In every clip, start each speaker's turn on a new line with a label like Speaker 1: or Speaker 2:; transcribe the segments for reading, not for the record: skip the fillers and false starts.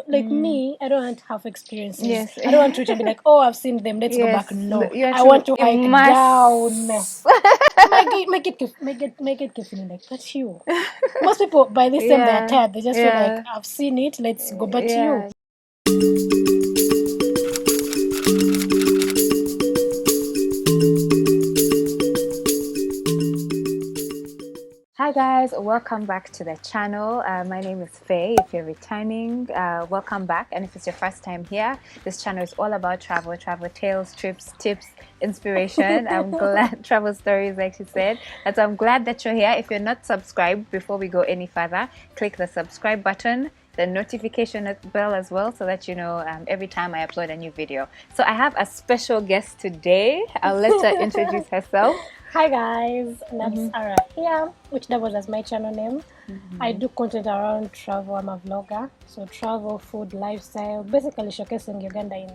Speaker 1: like me, I don't want half experiences.
Speaker 2: Yes.
Speaker 1: I don't want to be like, oh, I've seen them, let's go
Speaker 2: Yes.
Speaker 1: back. No,
Speaker 2: You
Speaker 1: I want to hike
Speaker 2: immerse.
Speaker 1: down. Make it feeling like that's you. Most people by this time they're tired. They just feel like I've seen it. Let's go back to you.
Speaker 2: Hi guys, welcome back to the channel. My name is Faye. If you're returning, welcome back. And if it's your first time here, this channel is all about travel tales, trips, tips, inspiration. I'm glad travel stories, like she said. And so I'm glad that you're here. If you're not subscribed, before we go any further, click the subscribe button, the notification bell as well, so that you know every time I upload a new video. So I have a special guest today. I'll let her introduce herself.
Speaker 1: Hi guys, Nabz Arah here, which doubles as my channel name. I do content around travel. I'm a vlogger, so travel, food, lifestyle, basically showcasing Uganda in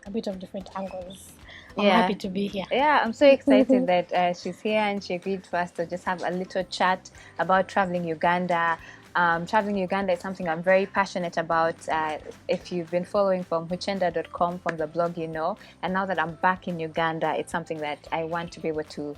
Speaker 1: a bit of different angles. I'm happy to be here.
Speaker 2: Yeah, I'm so excited that she's here and she agreed for us to just have a little chat about traveling Uganda. Traveling Uganda is something I'm very passionate about. If you've been following from huchenda.com, from the blog, you know, and now that I'm back in Uganda, it's something that I want to be able to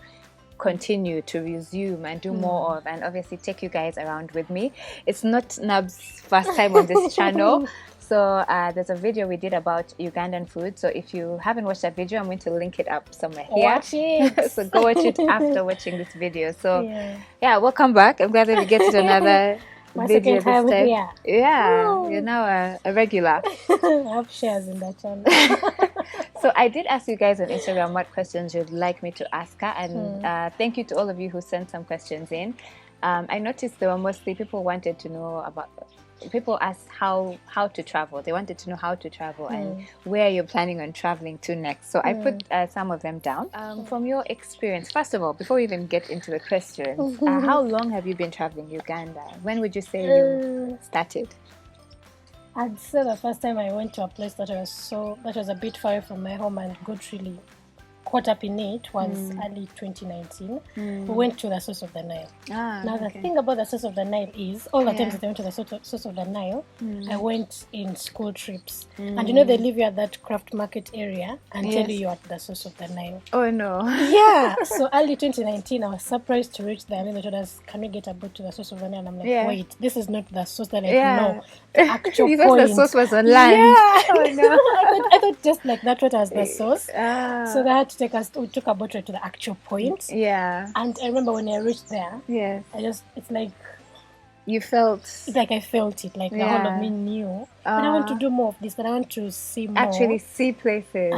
Speaker 2: continue to resume and do more of, and obviously take you guys around with me. It's not Nab's first time on this channel. So there's a video we did about Ugandan food. So if you haven't watched that video, I'm going to link it up somewhere here.
Speaker 1: Watch it.
Speaker 2: So go watch it after watching this video. So yeah, welcome back. I'm glad that we get to another
Speaker 1: my
Speaker 2: video
Speaker 1: second time
Speaker 2: this time.
Speaker 1: here.
Speaker 2: Yeah, you're now a regular.
Speaker 1: I have shares in that channel.
Speaker 2: So I did ask you guys on Instagram what questions you'd like me to ask her, and thank you to all of you who sent some questions in. I noticed there were mostly people wanted to know about, people asked how to travel. They wanted to know how to travel and where you're planning on traveling to next. So I put some of them down. From your experience, first of all, before we even get into the questions, how long have you been traveling Uganda? When would you say you started?
Speaker 1: I'd say the first time I went to a place that was a bit far from my home and got really caught up in it was early 2019. We went to the source of the Nile. Now the thing about the source of the Nile is all the times that I went to the source of the Nile, I went in school trips. And you know they leave you at that craft market area and tell you you're at the source of the Nile.
Speaker 2: Oh no.
Speaker 1: Yeah. So early 2019 I was surprised to reach there, and then they told us, can we get a boat to the source of the Nile? And I'm like, wait, this is not the source that I know. The actual
Speaker 2: you
Speaker 1: point.
Speaker 2: thought the source was on land.
Speaker 1: Oh no. I thought just like that water was the source. So they had to we took a boat ride to the actual point.
Speaker 2: Yeah.
Speaker 1: And I remember when I reached there, it's like
Speaker 2: you felt
Speaker 1: I felt it, like the whole of me knew that I want to do more of this, that I want to see more.
Speaker 2: Actually see places.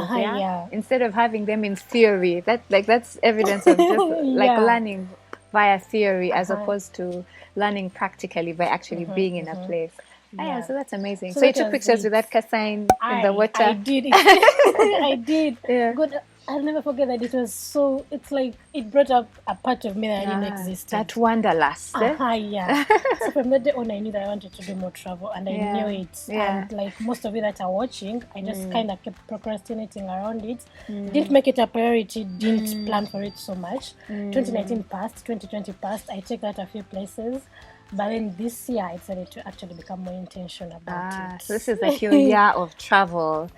Speaker 2: Instead of having them in theory. That's evidence of just like learning via theory as opposed to learning practically by actually being in a place. So that's amazing. So you took pictures with that sign in the water.
Speaker 1: I did. I did. Good. I'll never forget that. It was so. It's like it brought up a part of me that I didn't exist.
Speaker 2: That wanderlust.
Speaker 1: So from that day on, I knew that I wanted to do more travel, and I knew it. And like most of you that are watching, I just kind of kept procrastinating around it. Didn't make it a priority. Didn't plan for it so much. 2019 passed. 2020 passed. I checked out a few places. But then this year, I decided to actually become more intentional about it.
Speaker 2: So this is like your year of travel.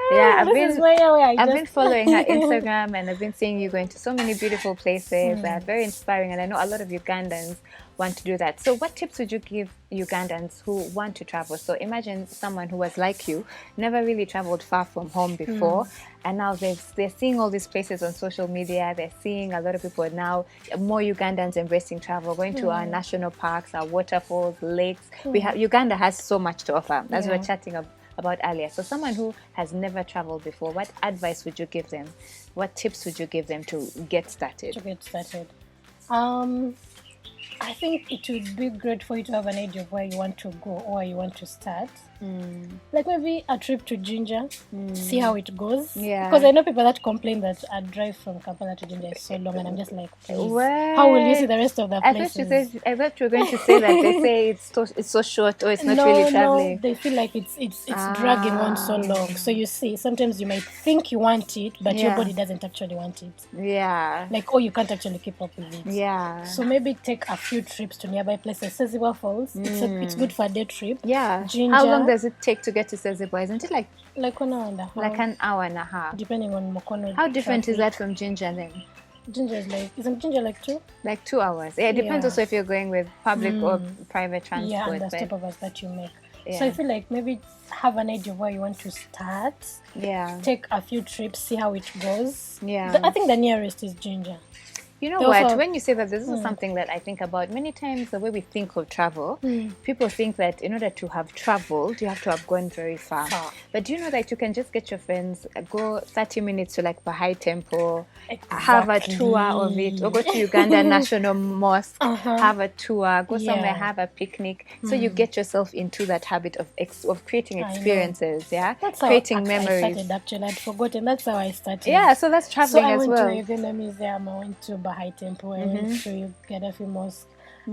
Speaker 2: I've been following her Instagram, and I've been seeing you going to so many beautiful places. Very inspiring, and I know a lot of Ugandans want to do that. So what tips would you give Ugandans who want to travel? So imagine someone who was like you, never really traveled far from home before, and now they're seeing all these places on social media. They're seeing a lot of people now, more Ugandans embracing travel, going to our national parks, our waterfalls, lakes. Uganda has so much to offer, as we were chatting about earlier. So someone who has never traveled before, what advice would you give them? What tips would you give them to get started?
Speaker 1: I think it would be great for you to have an idea of where you want to go or where you want to start. Like maybe a trip to Jinja, see how it goes. Because I know people that complain that a drive from Kampala to Jinja is so long, and I'm just like, please, how will you see the rest of the places?
Speaker 2: I thought you were going to say that they say it's so short, or it's not really traveling.
Speaker 1: No, they feel like it's dragging on so long. So you see, sometimes you might think you want it, but your body doesn't actually want it. Like, you can't actually keep up with it. So maybe take a few trips to nearby places. Sesiwa Falls, it's good for a day trip.
Speaker 2: Jinja.
Speaker 1: How long
Speaker 2: long does it take to get to Sezibwa? Isn't it like
Speaker 1: 1 hour and a half?
Speaker 2: Like an hour and a half.
Speaker 1: Depending on Mukono.
Speaker 2: How different is that from Ginger then?
Speaker 1: Ginger is isn't Ginger like 2?
Speaker 2: Like 2 hours. Yeah, it depends also if you're going with public or private transport.
Speaker 1: Yeah, and the stopovers that you make. Yeah. So I feel like maybe have an idea of where you want to start.
Speaker 2: Yeah.
Speaker 1: Take a few trips, see how it goes.
Speaker 2: Yeah.
Speaker 1: I think the nearest is Ginger.
Speaker 2: You know what? When you say that, this is something that I think about. Many times the way we think of travel, people think that in order to have traveled, you have to have gone very far. But do you know that you can just get your friends, go 30 minutes to like Baha'i Temple, have a tour of it, or go to Uganda National Mosque, have a tour, go somewhere, have a picnic. So you get yourself into that habit of creating experiences,
Speaker 1: That's
Speaker 2: creating
Speaker 1: how
Speaker 2: memories.
Speaker 1: I started actually. I'd forgotten. That's how I started.
Speaker 2: Yeah, so that's traveling as well.
Speaker 1: I went to Uganda Museum, I went to Baha'i Temple, I went to Gaddafi Mosque,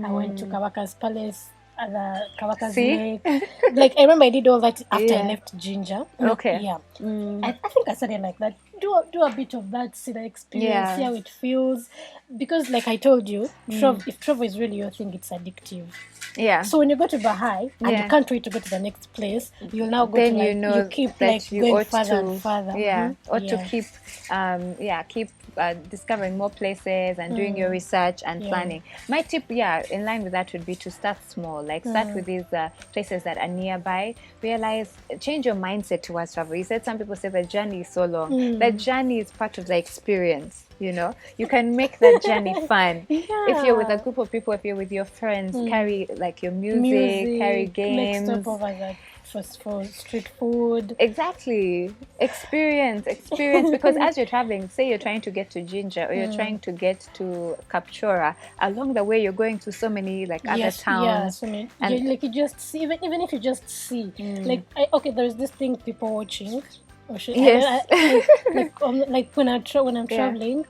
Speaker 1: I went to Kawaka's Palace, Kawaka's Lake. Like I remember I did all that after I left Ginger.
Speaker 2: Okay.
Speaker 1: Yeah. I think I started like that. Do a bit of that, see the experience, see how it feels. Because like I told you, if travel is really your thing, it's addictive.
Speaker 2: Yeah.
Speaker 1: So when you go to Baha'i and you can't wait to go to the next place, you'll now go to you keep like going further and further.
Speaker 2: Yeah. Or to keep keep discovering more places and doing your research and planning. My tip, in line with that would be to start small. Like start with these places that are nearby. Change your mindset towards travel. You said some people say the journey is so long. The journey is part of the experience. You know, you can make that journey fun. If you're with a group of people, if you're with your friends, carry like your music, carry games.
Speaker 1: Next stopover for street food.
Speaker 2: Exactly. Experience. Because as you're traveling, say you're trying to get to Ginger or you're trying to get to Kapchora, along the way you're going to so many like other towns.
Speaker 1: Yeah, so many. Like you just see, even if you just see, like there's this thing people watching. Like when I'm traveling,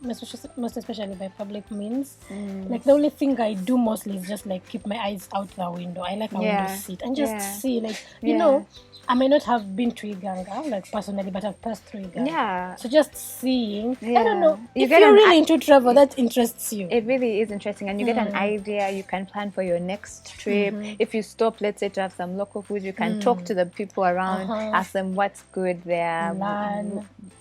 Speaker 1: most especially by public means, like the only thing I do mostly is just like keep my eyes out the window. I like a window seat and just see, like you know, I may not have been to Uganda like personally, but I've passed through Uganda. Yeah. So just seeing, I don't know, if you're really into travel, that interests you.
Speaker 2: It really is interesting, and you get an idea. You can plan for your next trip. If you stop, let's say, to have some local food, you can talk to the people around, ask them what's good there,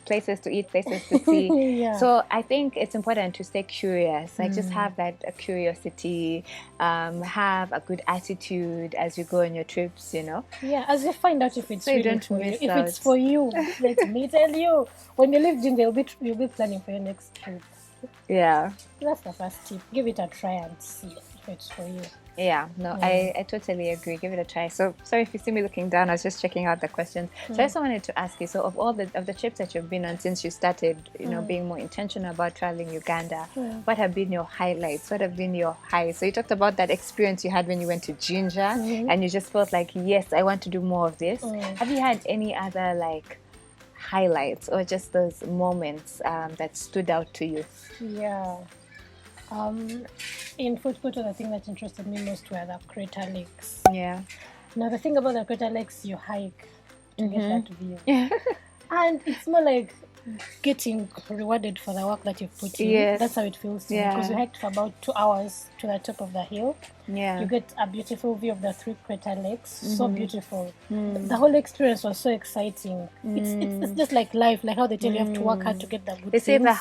Speaker 2: places to eat, places to see. So I think it's important to stay curious. Like just have that curiosity, have a good attitude as you go on your trips. You know.
Speaker 1: Yeah, as you find out if it's
Speaker 2: so
Speaker 1: really
Speaker 2: you don't
Speaker 1: for you.
Speaker 2: miss
Speaker 1: If
Speaker 2: out.
Speaker 1: it's for you, let me tell you. When you leave Ginger, you'll be planning for your next trip.
Speaker 2: Yeah.
Speaker 1: That's the first tip. Give it a try and see if it's for you.
Speaker 2: Yeah, no, I totally agree. Give it a try. So sorry if you see me looking down. I was just checking out the questions. So I also wanted to ask you. So of all the trips that you've been on since you started, you know, being more intentional about traveling Uganda, what have been your highlights? What have been your highs? So you talked about that experience you had when you went to Ginger, and you just felt like, yes, I want to do more of this. Have you had any other like highlights or just those moments that stood out to you?
Speaker 1: Yeah. In Footphoto, the thing that interested me most were the crater lakes.
Speaker 2: Yeah.
Speaker 1: Now, the thing about the crater lakes, you hike to get that view. And it's more like getting rewarded for the work that you've put in.
Speaker 2: Yes.
Speaker 1: That's how it feels to me. Because we hiked for about 2 hours to the top of the hill. You get a beautiful view of the 3 crater lakes. So beautiful. The whole experience was so exciting. It's just like life, like how they tell you have to work hard to get the good
Speaker 2: They say
Speaker 1: things.
Speaker 2: the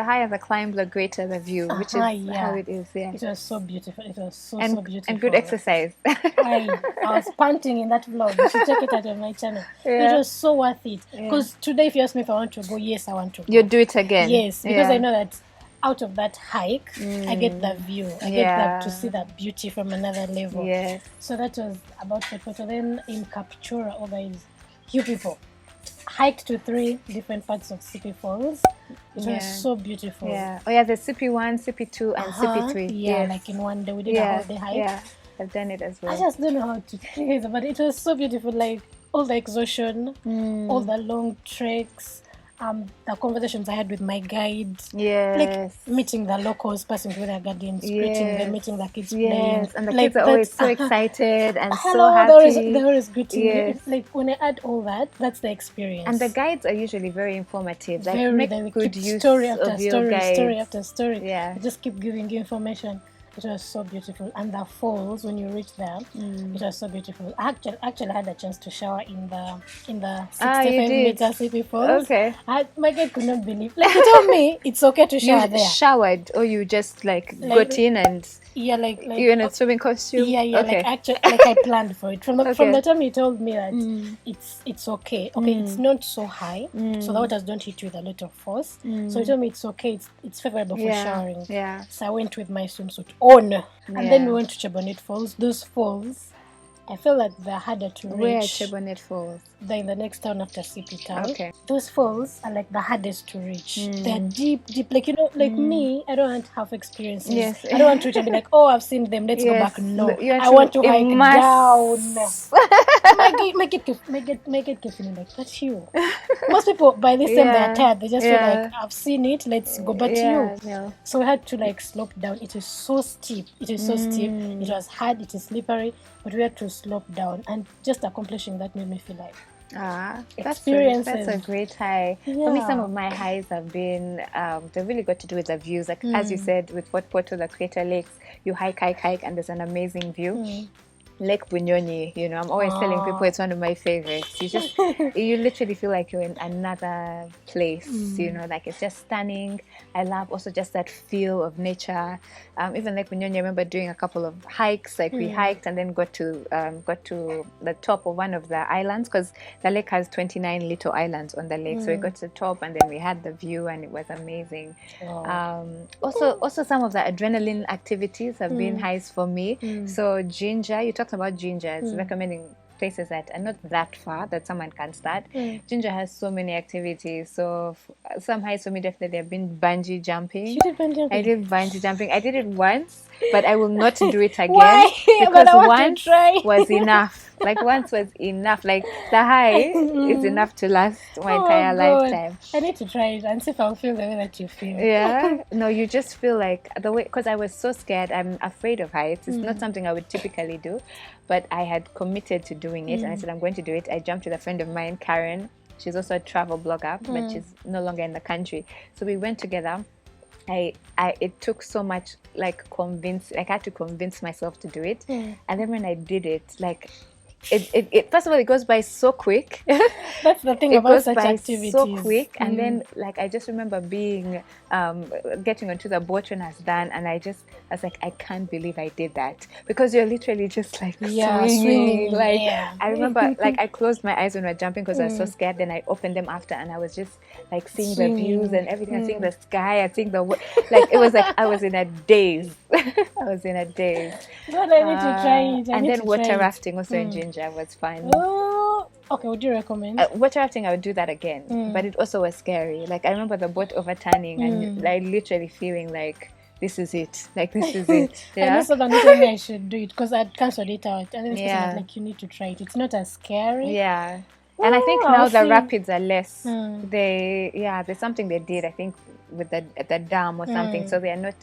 Speaker 2: higher the climb, the greater the view, which is how it is. Yeah.
Speaker 1: It was so beautiful. It was so beautiful.
Speaker 2: And good exercise.
Speaker 1: I was panting in that vlog. You should check it out on my channel. It was so worth it. Because today, if you ask me if I want to go, yes, I want to go.
Speaker 2: You'll do it again.
Speaker 1: Yes, because I know that out of that hike, I get the view. I get to see that beauty from another level.
Speaker 2: Yes.
Speaker 1: So that was about the photo. Then in Kapchora, all guys, you people hiked to 3 different parts of Sipi Falls. It was so beautiful.
Speaker 2: Yeah. Oh yeah, there's CP1, CP2, and CP3.
Speaker 1: Yeah, like in one day we did a whole day hike.
Speaker 2: Yeah, I've done it as well.
Speaker 1: I just don't know how to tell you guys, but it was so beautiful. Like all the exhaustion, all the long treks. The conversations I had with my guide, like meeting the locals, passing through their gardens, greeting them, meeting the kids playing,
Speaker 2: and the
Speaker 1: like
Speaker 2: kids are always so excited and so
Speaker 1: they're
Speaker 2: happy.
Speaker 1: always greeting you. Like when I add all that, that's the experience.
Speaker 2: And the guides are usually very informative. Like
Speaker 1: they
Speaker 2: make good use
Speaker 1: story after
Speaker 2: of your
Speaker 1: story,
Speaker 2: guides.
Speaker 1: story after story.
Speaker 2: Yeah,
Speaker 1: they just keep giving you information. It was so beautiful, and the falls when you reach there, it was so beautiful. I actually had a chance to shower in the 65-meter CP falls.
Speaker 2: Okay.
Speaker 1: My kid could not believe. Like, he told me it's okay to shower there.
Speaker 2: You showered, or you just like got in and
Speaker 1: like
Speaker 2: you're in a swimming costume?
Speaker 1: Yeah,
Speaker 2: okay.
Speaker 1: like I planned for it from the time he told me that it's okay. Okay, it's not so high, so the waters don't hit you with a lot of force. So he told me it's okay. It's favorable for showering.
Speaker 2: Yeah.
Speaker 1: So I went with my swimsuit on, and then we went to Chebonet Falls. Those falls, I feel like they're harder to reach.
Speaker 2: Where are Chebonet Falls?
Speaker 1: They're in the next town after CP town.
Speaker 2: Okay.
Speaker 1: Those falls are like the hardest to reach. They're deep. Like, like me, I don't want half experiences.
Speaker 2: Yes.
Speaker 1: I don't want to reach and be like, oh, I've seen them, let's go back. No. I
Speaker 2: want
Speaker 1: to hike down. make it feeling like, that's you. Most people, by this time, they're tired. They just feel like, I've seen it, let's go back to you. Yeah. So we had to like slope down. It is so steep. It was hard, it is slippery, but we had to slope down, and just accomplishing that made me feel like experiences.
Speaker 2: That's a great high. For me, some of my highs have been they've really got to do with the views. Like as you said, with Fort Portal, the Crater Lakes, you hike, and there's an amazing view. Lake Bunyonyi, I'm always telling people it's one of my favorites. You literally feel like you're in another place, like it's just stunning. I love also just that feel of nature. Even Lake Bunyonyi, I remember doing a couple of hikes, like we hiked and then got to the top of one of the islands, because the lake has 29 little islands on the lake. So we got to the top and then we had the view and it was amazing. Also some of the adrenaline activities have been highs for me. So Ginger, you talked about Ginger, it's recommending places that are not that far that someone can start. Ginger has so many activities. So some highs for me definitely have been bungee jumping.
Speaker 1: You did bungee jumping?
Speaker 2: I did bungee jumping. I did it once, but I will not do it again.
Speaker 1: Why?
Speaker 2: Because once was enough. Like once was enough. Like the high is enough to last my entire lifetime.
Speaker 1: I need to try it and see if I'll feel the way that you feel.
Speaker 2: Yeah. No, you just feel like the way, because I was so scared. I'm afraid of heights. It's not something I would typically do, but I had committed to doing it, and I said I'm going to do it. I jumped with a friend of mine, Karen. She's also a travel blogger, but she's no longer in the country. So we went together. It took so much I had to convince myself to do it, and then when I did it, like it first of all, it goes by so quick.
Speaker 1: That's the thing about such activities.
Speaker 2: So quick, and then like I just remember being getting onto the boat when I was done, and I was like, I can't believe I did that, because you're literally just like swinging. I remember like I closed my eyes when we were jumping because I was so scared. Then I opened them after, and I was just like seeing the views and everything. And seeing the sky, and seeing the like it was like I was in a daze. I was in a daze.
Speaker 1: God, I need to try it.
Speaker 2: And then water rafting also in Ginger was fun.
Speaker 1: Oh, okay. Would you recommend?
Speaker 2: Water rafting, I would do that again, but it also was scary. Like I remember the boat overturning and like literally feeling like this is it. Like this is it. Yeah.
Speaker 1: And also told me I should do it because I'd cancelled it out, and then it's like you need to try it. It's not as scary.
Speaker 2: Yeah. And I think now the rapids are less. There's something they did, I think, with the dam or something. So they're not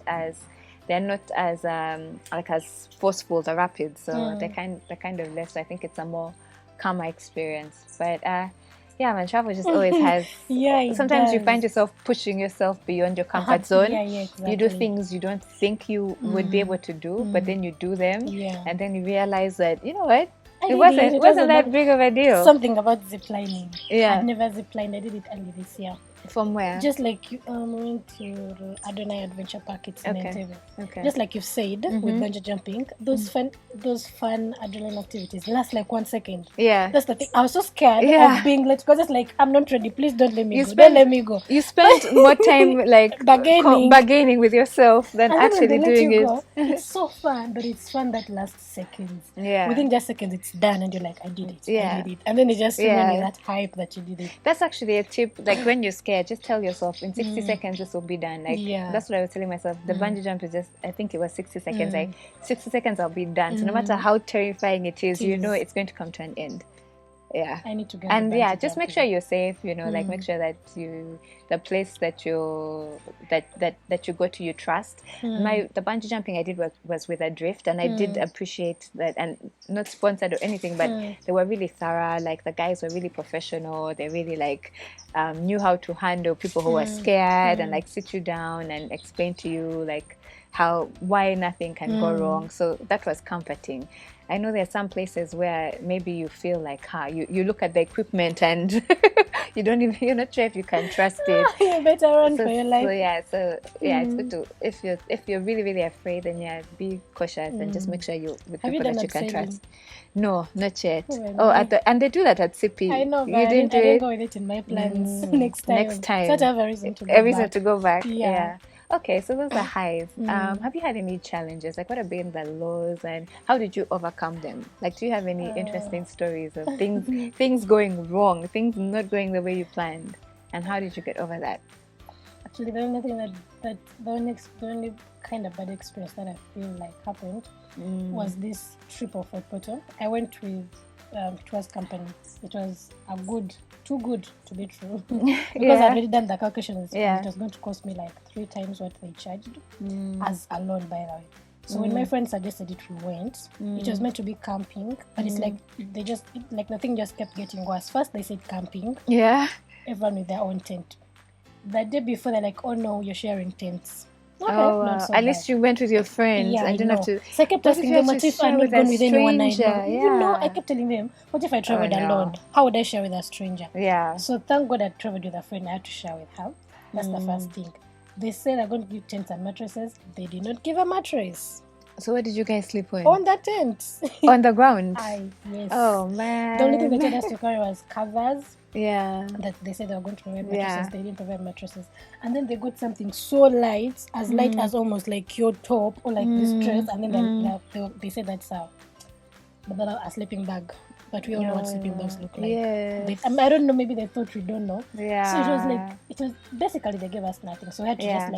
Speaker 2: as like as forceful, the rapids. So they're kind of less. So I think it's a more calmer experience. But man, travel just always has. Sometimes you find yourself pushing yourself beyond your comfort zone. Exactly. You do things you don't think you would be able to do, but then you do them, and then you realize that, you know what, it wasn't that big of a deal.
Speaker 1: Something about ziplining. I've never ziplined. I did it early this year.
Speaker 2: From where?
Speaker 1: Just like you went to Adonai Adventure Park, it's in Entebbe. Okay. Just like you've said with bungee jumping, those fun adrenaline activities last like 1 second. Yeah, that's the thing. I was so scared of being let go. Just like, I'm not ready. Please don't let me go. Don't let me go.
Speaker 2: You spent more time like bargaining with yourself than actually doing it.
Speaker 1: It's so fun, but it's fun that lasts seconds. Within just seconds, it's done, and you're like, I did it. I did it, and then it just really that hype that you did it.
Speaker 2: That's actually a tip. Like when you're scared, just tell yourself in 60 seconds this will be done. Like that's what I was telling myself. The bungee jump is just, I think it was 60 seconds. Like 60 seconds I'll be done. So no matter how terrifying it is, you know it's going to come to an end.
Speaker 1: I need to go.
Speaker 2: And just make sure you're safe, like make sure that the place that you go to, you trust. The bungee jumping I did was with Adrift, and I did appreciate that, and not sponsored or anything, but they were really thorough. Like the guys were really professional. They really like knew how to handle people who were scared and like sit you down and explain to you like why nothing can go wrong. So that was comforting. I know there are some places where maybe you feel like, you look at the equipment and you're not sure if you can trust it.
Speaker 1: You better run for your life.
Speaker 2: It's good to, if you're really, really afraid, then be cautious and just make sure you with people that you can trust. No, not yet. And they do that at CP.
Speaker 1: I know, but I didn't go with it in my plans. Next time. So I have a reason to go back.
Speaker 2: Yeah. Okay, so those are highs. Have you had any challenges? Like, what have been the lows, and how did you overcome them? Like, do you have any interesting stories of things going wrong, things not going the way you planned, and how did you get over that?
Speaker 1: Actually, the only thing the only kind of bad experience that I feel like happened was this trip of Fort Portal. I went with tours company. It was too good to be true because I'd already done the calculations. It was going to cost me like 3 times what they charged as a loan, by the way. So when my friend suggested it, we went. It was meant to be camping, but it's like the thing just kept getting worse. First they said camping, everyone with their own tent. The day before they're like, oh no, you're sharing tents. Okay,
Speaker 2: at least you went with your friends.
Speaker 1: Yeah,
Speaker 2: I didn't have to.
Speaker 1: So I kept asking them, what if I'm not going with anyone I know?
Speaker 2: Yeah.
Speaker 1: I kept telling them, what if I traveled alone? How would I share with a stranger?
Speaker 2: Yeah.
Speaker 1: So thank God I traveled with a friend. I had to share with her. That's the first thing. They said they're going to give tents and mattresses. They did not give a mattress.
Speaker 2: So where did you guys sleep on?
Speaker 1: On the tent.
Speaker 2: On the ground?
Speaker 1: Yes.
Speaker 2: Oh, man.
Speaker 1: The only thing they told us to carry was covers.
Speaker 2: Yeah.
Speaker 1: That they said they were going to provide mattresses. They didn't provide mattresses. And then they got something so light as almost like your top or like this dress. And then they said that's a sleeping bag. But we all know what sleeping bags look like.
Speaker 2: Yes.
Speaker 1: I don't know, maybe they thought we don't know.
Speaker 2: Yeah.
Speaker 1: So it was basically they gave us nothing. So we had to just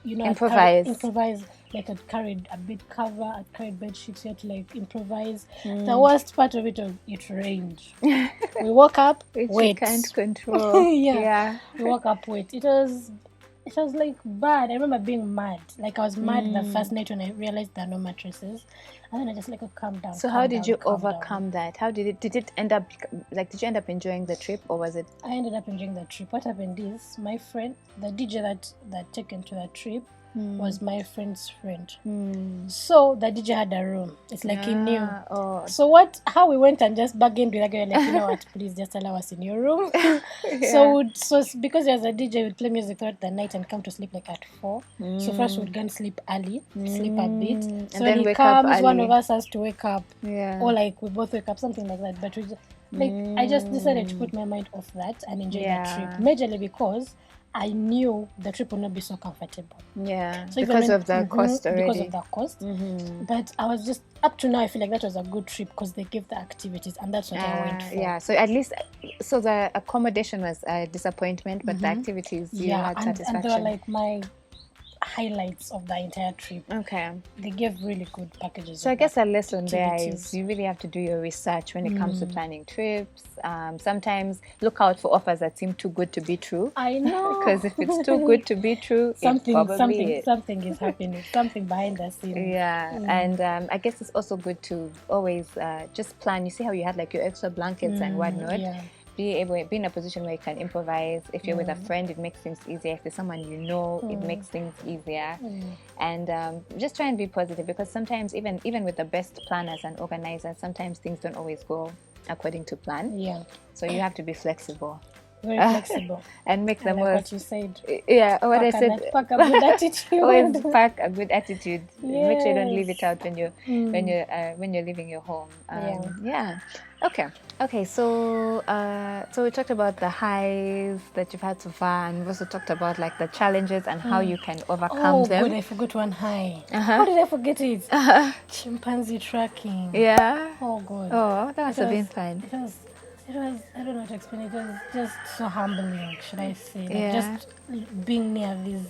Speaker 1: improvise. Like I'd carried a bed cover, I'd carried bed sheets, we had to improvise. The worst part of it was it rained. We woke up, wet.
Speaker 2: You can't control.
Speaker 1: We woke up wet. It was like bad. I remember being mad. Like I was mad the first night when I realized there are no mattresses. And then I just calm down.
Speaker 2: So how did you overcome that? How did you end up enjoying the trip, or was it?
Speaker 1: I ended up enjoying the trip. What happened is my friend, the DJ that taken to the trip, was my friend's friend. So the DJ had a room. It's like he knew. So how we went and just bargained with the guy, like, you know what, please just allow us in your room. So because there's a DJ, would play music throughout the night and come to sleep like at 4. So first we'd go and sleep early, sleep a bit. So when he comes, one of us has to wake up. Or like we both wake up, something like that. But we just, I just decided to put my mind off that and enjoy the trip. Majorly because I knew the trip would not be so comfortable.
Speaker 2: Yeah, so because of the cost already.
Speaker 1: Because of the cost. But I was just, up to now, I feel like that was a good trip because they gave the activities and that's what I went for.
Speaker 2: Yeah, so at least, the accommodation was a disappointment, but the activities, you had satisfaction.
Speaker 1: And they were like my highlights of the entire trip.
Speaker 2: Okay.
Speaker 1: They gave really good packages.
Speaker 2: So I guess a lesson there is you really have to do your research when it comes to planning trips. Sometimes look out for offers that seem too good to be true.
Speaker 1: I know.
Speaker 2: Because if it's too good to be true,
Speaker 1: something is happening. Something behind the scenes.
Speaker 2: Yeah. And I guess it's also good to always just plan. You see how you had like your extra blankets and whatnot. Yeah. Be in a position where you can improvise. If you're with a friend, it makes things easier. If there's someone you know, it makes things easier. And just try and be positive, because sometimes even with the best planners and organizers, sometimes things don't always go according to plan. Yeah. So you have to be flexible.
Speaker 1: Very flexible.
Speaker 2: And make the most.
Speaker 1: What you said.
Speaker 2: Yeah, what I said.
Speaker 1: Pack a good attitude.
Speaker 2: Always pack a good attitude.
Speaker 1: Yes.
Speaker 2: Make sure you don't leave it out when you're leaving your home. Yeah. Okay. So we talked about the highs that you've had so far, and we also talked about like the challenges and how you can overcome them.
Speaker 1: Oh, good! I forgot one high. How did I forget it? Chimpanzee tracking.
Speaker 2: Yeah.
Speaker 1: Oh, God.
Speaker 2: Oh, that must have been fun.
Speaker 1: It was, I don't know how to explain it. It was just so humbling, should I say.
Speaker 2: Yeah.
Speaker 1: Just being near these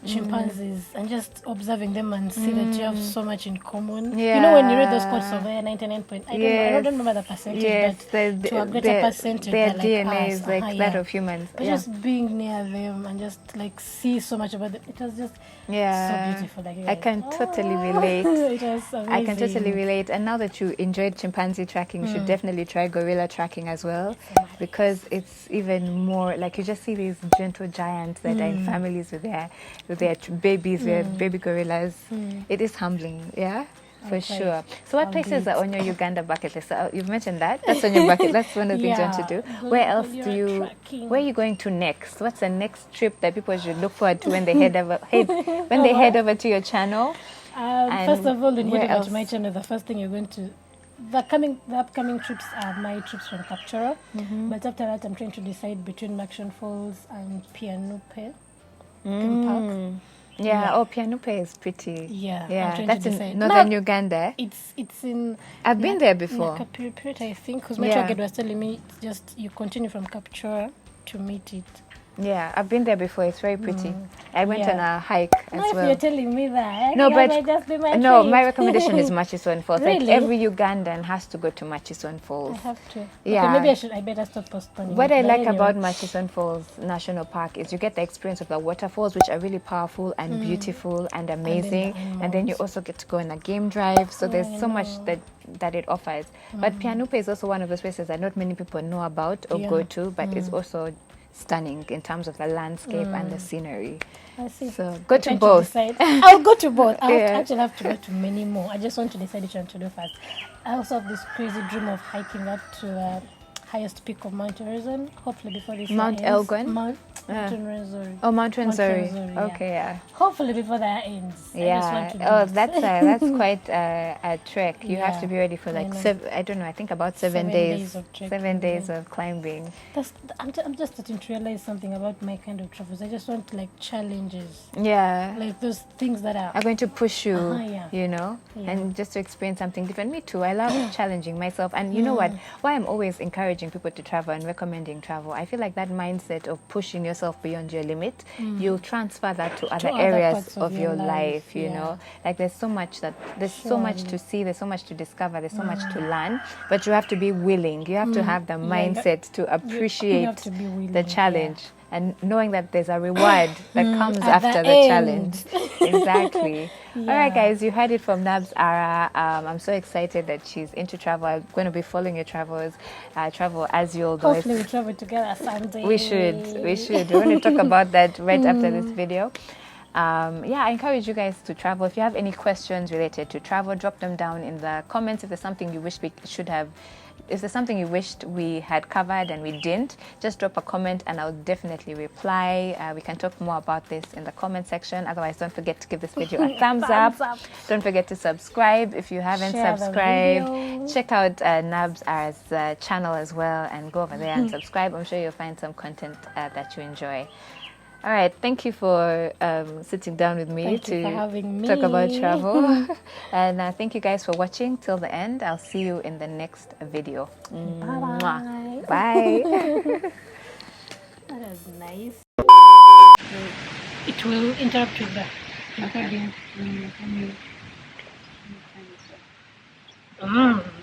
Speaker 1: chimpanzees and just observing them and see that you have so much in common.
Speaker 2: Yeah.
Speaker 1: You know, when you read those quotes of 99 point, I don't remember the percentage, but to a greater percentage,
Speaker 2: their
Speaker 1: like
Speaker 2: DNA
Speaker 1: us.
Speaker 2: is like that of humans.
Speaker 1: But just being near them and just like see so much about them, it was just so beautiful. Like,
Speaker 2: I can totally relate.
Speaker 1: It was amazing.
Speaker 2: I can totally relate. And now that you enjoyed chimpanzee tracking, you should definitely try gorilla tracking as well, because it's even more like you just see these gentle giants that are in families with their their babies, their baby gorillas. It is humbling, yeah, for sure. So what places are on your Uganda bucket list? So you've mentioned that. That's on your bucket. That's one of the things you want to do. Where else do you? Where are you going to next? What's the next trip that people should look forward to when they head over to your channel?
Speaker 1: First of all, when you head over to my channel, the first thing you're going to the upcoming trips are my trips from Captura. But after that, I'm trying to decide between Maction Falls and Pianupe Park.
Speaker 2: Yeah. Oh, Pianupe is pretty.
Speaker 1: Yeah.
Speaker 2: That's in northern Uganda.
Speaker 1: It's in.
Speaker 2: I've been there before.
Speaker 1: Kapiripirita, I think, because my tour guide was telling me just you continue from Captura to meet it.
Speaker 2: Yeah, I've been there before. It's very pretty. I went on a hike as well.
Speaker 1: If you're telling me that,
Speaker 2: no, but
Speaker 1: no,
Speaker 2: my recommendation is Murchison Falls.
Speaker 1: Really?
Speaker 2: Like every Ugandan has to go to Murchison Falls.
Speaker 1: I have to.
Speaker 2: Yeah.
Speaker 1: Okay, maybe I better stop postponing.
Speaker 2: What I like about Murchison Falls National Park is you get the experience of the waterfalls, which are really powerful and beautiful and amazing. And then you also get to go on a game drive. So there's so much that it offers. But Pianupe is also one of those places that not many people know about or go to, but it's also stunning in terms of the landscape and the scenery.
Speaker 1: I see.
Speaker 2: So go to both.
Speaker 1: I'll go to both. I actually have to go to many more. I just want to decide which one to do first. I also have this crazy dream of hiking up to the highest peak of Mount Horizon. Hopefully before this
Speaker 2: Mount
Speaker 1: ends.
Speaker 2: Elgon?
Speaker 1: Mount Rwenzori.
Speaker 2: Oh, Mount Rwenzori.
Speaker 1: Yeah.
Speaker 2: Okay, yeah.
Speaker 1: Hopefully before that ends.
Speaker 2: Yeah.
Speaker 1: I just want to do this.
Speaker 2: That's quite a trek. You have to be ready for like I don't know. I think about 7 days.
Speaker 1: Of trekking,
Speaker 2: 7 days of climbing.
Speaker 1: I'm just starting to realize something about my kind of travels. I just want like challenges.
Speaker 2: Yeah.
Speaker 1: Like those things that are
Speaker 2: going to push you, you know,
Speaker 1: Yeah.
Speaker 2: and just to experience something different. Me too. I love challenging myself. And you know what? Why I'm always encouraging people to travel and recommending travel, I feel like that mindset of pushing yourself beyond your limit, you'll transfer that to other areas of your life, you know. Like there's so much so much to see, there's so much to discover, there's so much to learn, but you have to be willing. You have to have the mindset to appreciate the challenge. And knowing that there's a reward that comes after the challenge. Exactly. All right, guys, you heard it from Nabz Arah. I'm so excited that she's into travel. I'm going to be following your travels, travel as you'll go.
Speaker 1: Hopefully we travel together someday.
Speaker 2: We should. We want to talk about that right after this video. I encourage you guys to travel. If you have any questions related to travel, drop them down in the comments. If there's something you wish we should have, if there's something you wished we had covered and we didn't, just drop a comment and I'll definitely reply. We can talk more about this in the comment section. Otherwise, don't forget to give this video a thumbs up. Don't forget to subscribe if you haven't subscribed. Check out Nabz Arah's channel as well and go over there and subscribe. I'm sure you'll find some content that you enjoy. All right, thank you for sitting down with me to talk about travel. And thank you guys for watching till the end. I'll see you in the next video.
Speaker 1: Bye.
Speaker 2: Bye.
Speaker 1: That is nice. It will interrupt with the recording.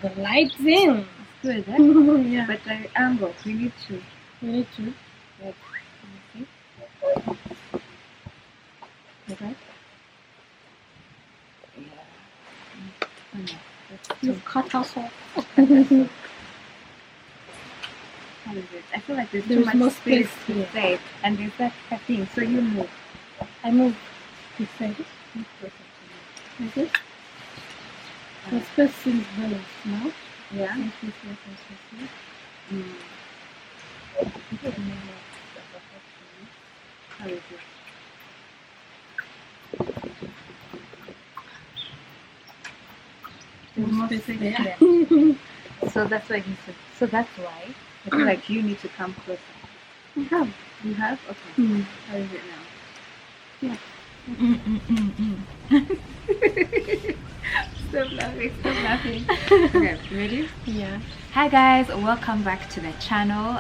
Speaker 1: The lights in.
Speaker 3: Good, eh?
Speaker 1: Yeah.
Speaker 3: But the angle, we need to. Yes.
Speaker 1: Okay.
Speaker 3: Yeah.
Speaker 1: You've cut us off.
Speaker 3: How is it? I feel like there's too
Speaker 1: There's
Speaker 3: much
Speaker 1: more
Speaker 3: space
Speaker 1: space
Speaker 3: to
Speaker 1: here.
Speaker 3: say, and there's that cutting, so you move.
Speaker 1: I move this side.
Speaker 3: Move closer to me.
Speaker 1: Okay. The space seems very small.
Speaker 3: Yeah. How is it?
Speaker 1: There's more space there.
Speaker 3: So that's why he said. So that's why I feel like you need to come closer.
Speaker 1: I have.
Speaker 3: You have? Okay. How is it now?
Speaker 1: Yeah.
Speaker 3: Stop laughing. Okay, ready?
Speaker 1: Yeah.
Speaker 2: Hi guys, welcome back to the channel.